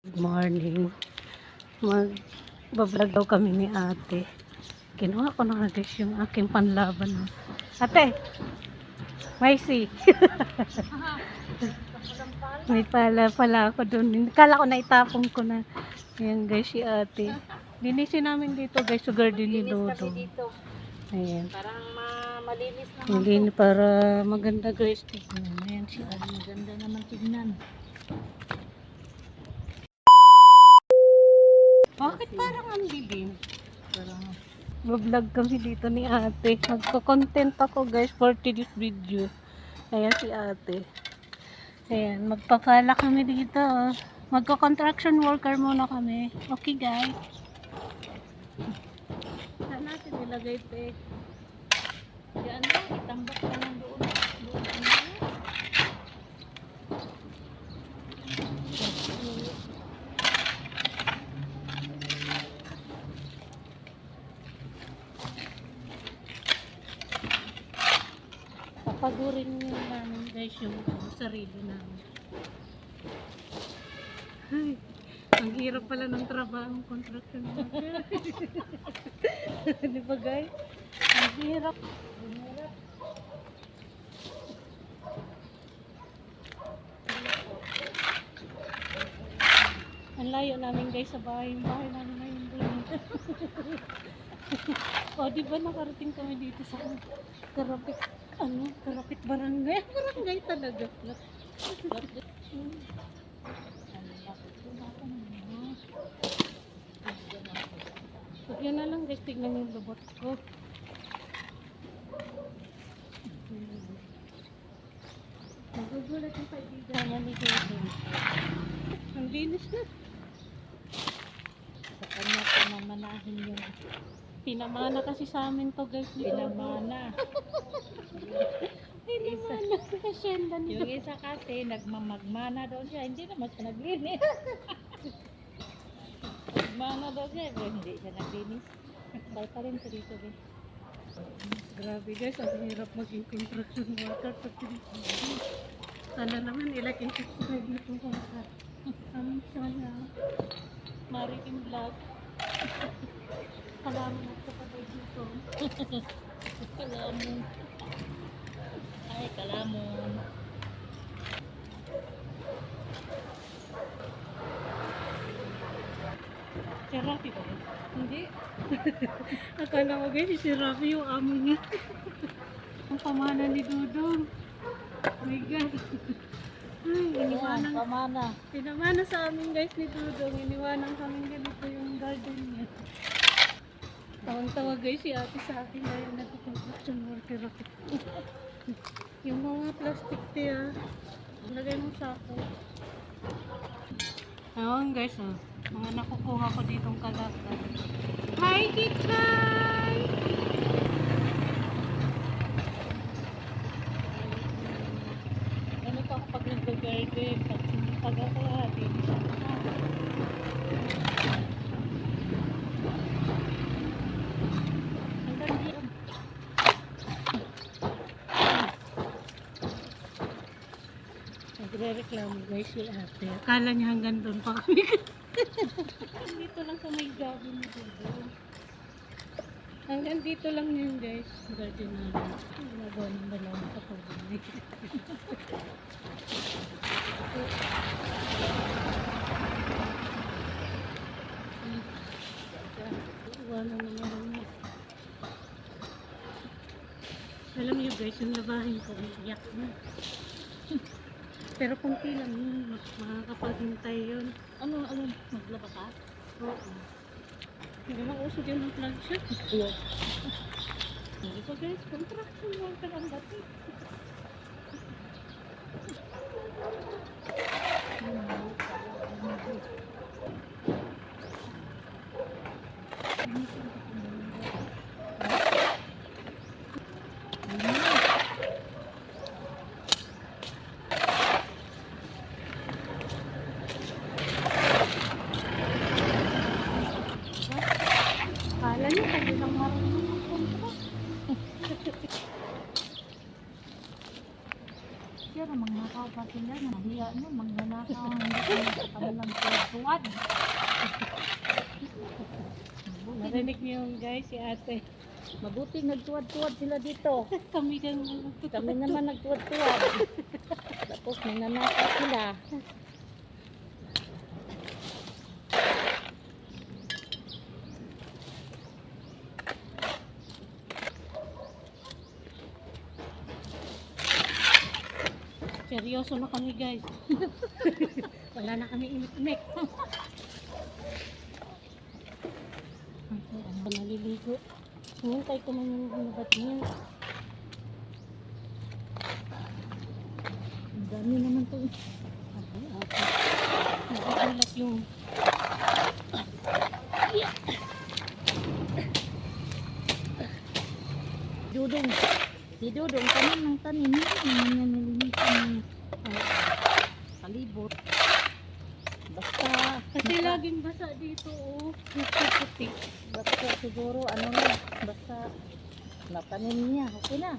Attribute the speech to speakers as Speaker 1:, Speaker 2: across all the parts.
Speaker 1: Good morning. Mag-vlog daw kami ni ate. Kinuha ko na guys yung aking panlaban. Ate! Maisi! May pala ako dun. Kala ko na itapong ko na. Ayan guys si ate. Linisin namin dito guys sa garden ni Dodo. Ayan.
Speaker 2: Parang malinis naman
Speaker 1: Malinis para maganda guys. Ayan si ate.
Speaker 2: Maganda naman tignan.
Speaker 1: Bakit parang ang dilim? Parang vlog kami dito ni ate. Magko-content ako guys for today's video. Ayan si ate. Ayan, magpapala kami dito. Magko-construction worker muna kami. Okay guys. Saan natin nilagay ito?
Speaker 2: Diyan na, itambak na lang doon.
Speaker 1: Papagurin nyo namin guys yung sarili namin. Ay, ang hirap pala ng trabaho ng construction worker. Di ba guys? Ang hirap. Ang layo namin guys sa bahay. Yung bahay namin ngayon din. O, di ba nakarating kami dito sa Karapit, Karapit barangay. Barangay talaga. So, yan na lang guys, tignan yung lubot ko. Nagugulat yung kaibigan niya ni Jason. Ang linis na.
Speaker 2: Sa kanya pinamanahin yung
Speaker 1: Pinamana kasi sa amin to guys.
Speaker 2: pinamana.
Speaker 1: Pinamana. Kasyenda
Speaker 2: Yung
Speaker 1: nito.
Speaker 2: isa kasi nagmamagmana daw siya. Hindi naman siya naglinis. Magmana daw siya. Pero hindi siya naglinis. Bye pa rin siya dito.
Speaker 1: Grabe guys, ang hirap maging construction worker pag tinitindi. Sana naman ilagay subscribe na po sa sana Maritim Vlog. Salamat sa pagay dito.
Speaker 2: Kalamon. Ay, kalamon.
Speaker 1: Si Rafi ba? Hindi. Akala ko guys, si Rafi yung amo niya. Ang pamana ni Dudong. Oh my God. Ay, iniwanan.
Speaker 2: Pamana.
Speaker 1: Pinamana sa amin guys ni Dudong. Iniwanan kami ganito yung garden niya. Tawang-tawa guys si ate sa akin dahil nagko-construction worker ako. Yung mga plastic tiya. Lagay mo sa ako. Ayun guys, oh. Mga nakukuha ko ditong kalakal. Hi, Kikay! Ganito ako pag nag-garden. Pag ako din. Hanggang dito. Nagre-reklamo guys si ate. Akala niya hanggang doon pa kami. Dito lang sa may garden ni Dodo. Hanggang dito lang yun guys. Garden namin. Ginagawa ng dalawang sa pag-ibig. Iwanan naman niya. Alam niyo guys, yung labahin ko, iyak na. Pero kunti lang yun, makakapaghintay yun.
Speaker 2: Ano, maglaba ka?
Speaker 1: Oo. Hindi naman usog yun ng plug shot.
Speaker 2: Yes.
Speaker 1: Hindi pa guys, construction worker ang dati. Kala niyo, pwede lang marunong mag-contract.
Speaker 2: Pero magnakaw pa sila. Nahiya no, magnanakaw. Hindi ko sa kanilang pwede. Tuwad.
Speaker 1: Narinig niyo yun, guys, si ate.
Speaker 2: Mabuti nagtuwad-tuwad sila dito.
Speaker 1: Kami kang
Speaker 2: Kami naman nagtuwad-tuwad. Tapos nananasa sila.
Speaker 1: seryoso na kami, guys. Wala na kami imik-imik. Ako naliligo. Hintay ko man yung hinabat niya.
Speaker 2: Ang dami naman to.
Speaker 1: Nagagalat yung
Speaker 2: Dudong. Si Dudong, tanim ng tanim. Hindi niya nalinisan ng palibot. Basta,
Speaker 1: kasi laging basa dito, oh. Puti-puti.
Speaker 2: basta siguro, ano na, basta natanim niya, okay na.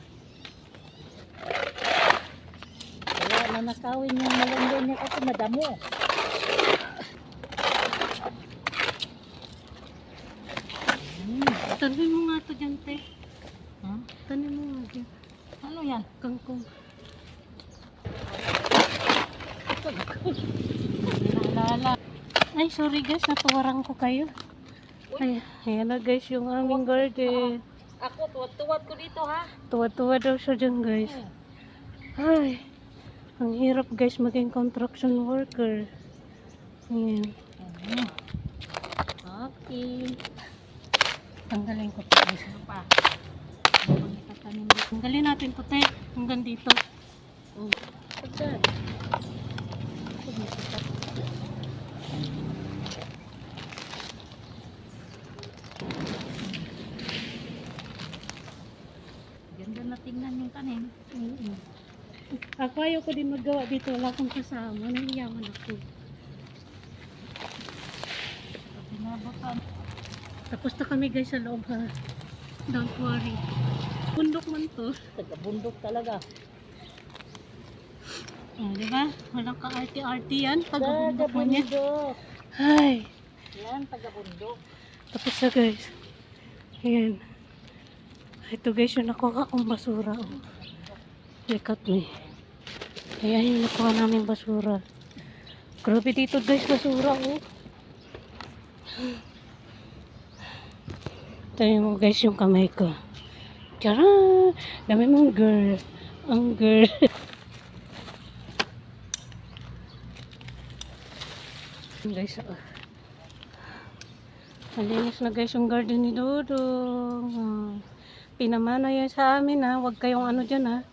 Speaker 2: Kaya nanakawin yung malunggay niya kasi madamo.
Speaker 1: Tanim mo nga to dyan, te.
Speaker 2: Ha?
Speaker 1: Tanim mo nga dyan.
Speaker 2: Ano yan?
Speaker 1: Kangkong.
Speaker 2: Naalala.
Speaker 1: Ay, sorry guys, natuwarang ko kayo. Ay, ayan na guys yung aming garden.
Speaker 2: Ako, tuwad-tuwad ko dito ha.
Speaker 1: Tuwa-tuwa daw siya dyan guys. Ay, ang hirap guys maging construction worker. Ayan.
Speaker 2: Okay.
Speaker 1: Tanggalin ko to guys.
Speaker 2: Ano pa?
Speaker 1: Tanggalin natin to, te. Hanggang dito.
Speaker 2: Oh, pagdan. Ganda na tingnan yung tanim.
Speaker 1: Ako ayaw ko din magawa dito. Wala akong kasama. Nahiyaman ako.
Speaker 2: Pinabutan.
Speaker 1: Tapos na kami guys sa loob ha. Don't worry. Bundok man to.
Speaker 2: Taga-bundok talaga.
Speaker 1: Oh, di ba? Walang ka-arty-arty yan. Pag-bundok man yan.
Speaker 2: Taga-bundok.
Speaker 1: Ay.
Speaker 2: Yan, taga-bundok.
Speaker 1: Tapos na guys. Ayan. Ito guys yung nakuha kong basura. Oh. Look at me. Ayan yung nakuha namin basura. Grabe dito guys basura. Oh. Tayo mo guys yung kamay ko. Tara! Dami mong girl. Ang girl. Guys, malinis na guys yung garden ni Dodong. Pinamana yan sa amin ha. Huwag kayong ano dyan ha.